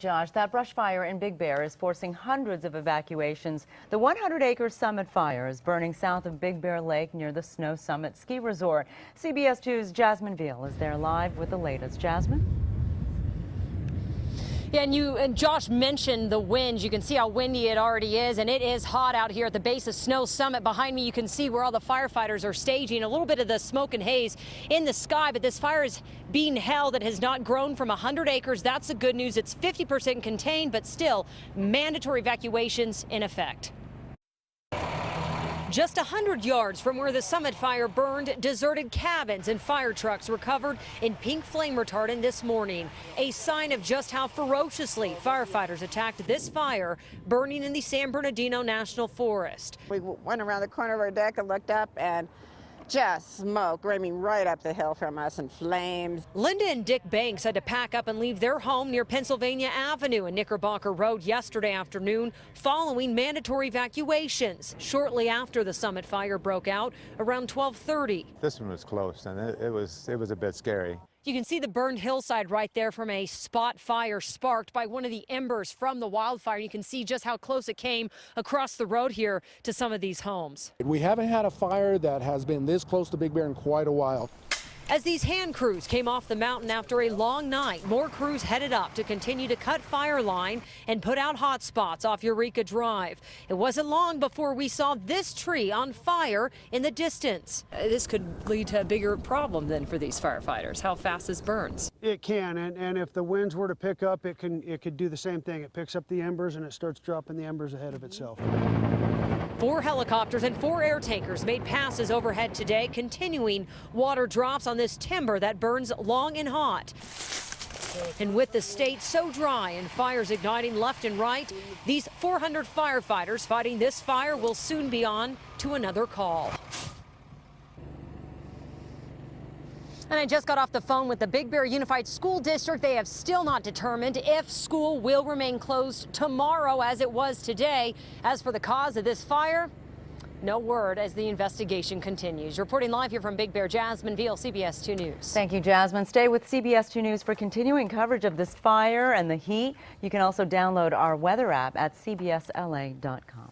Josh, that brush fire in Big Bear is forcing hundreds of evacuations. The 100-acre Summit Fire is burning south of Big Bear Lake near the Snow Summit Ski Resort. CBS 2's Jasmine Veal is there live with the latest. Jasmine? Yeah, and Josh mentioned the winds. You can see how windy it already is, and it is hot out here at the base of Snow Summit. Behind me, you can see where all the firefighters are staging. A little bit of the smoke and haze in the sky, but this fire is being held. It has not grown from 100 acres. That's the good news. It's 50% contained, but still mandatory evacuations in effect. Just 100 yards from where the Summit fire burned, deserted cabins and fire trucks were covered in pink flame retardant this morning. A sign of just how ferociously firefighters attacked this fire burning in the San Bernardino National Forest. We went around the corner of our deck and looked up, and just smoke raining right up the hill from us and flames. Linda and Dick Banks had to pack up and leave their home near Pennsylvania Avenue and Knickerbocker Road yesterday afternoon following mandatory evacuations shortly after the Summit fire broke out around 12:30. This one was close, and it was a bit scary. You can see the burned hillside right there from a spot fire sparked by one of the embers from the wildfire. You can see just how close it came across the road here to some of these homes. We haven't had a fire that has been this close to Big Bear in quite a while. As these hand crews came off the mountain after a long night, more crews headed up to continue to cut fire line and put out hot spots off Eureka Drive. It wasn't long before we saw this tree on fire in the distance. This could lead to a bigger problem then for these firefighters. How fast this burns. It can, and if the winds were to pick up, it could do the same thing. It picks up the embers and it starts dropping the embers ahead of itself. 4 helicopters and 4 air tankers made passes overhead today, continuing water drops on this timber that burns long and hot. And with the state so dry and fires igniting left and right, these 400 firefighters fighting this fire will soon be on to another call. And I just got off the phone with the Big Bear Unified School District. They have still not determined if school will remain closed tomorrow as it was today. As for the cause of this fire, no word as the investigation continues. Reporting live here from Big Bear, Jasmine Veal, CBS 2 News. Thank you, Jasmine. Stay with CBS 2 News for continuing coverage of this fire and the heat. You can also download our weather app at cbsla.com.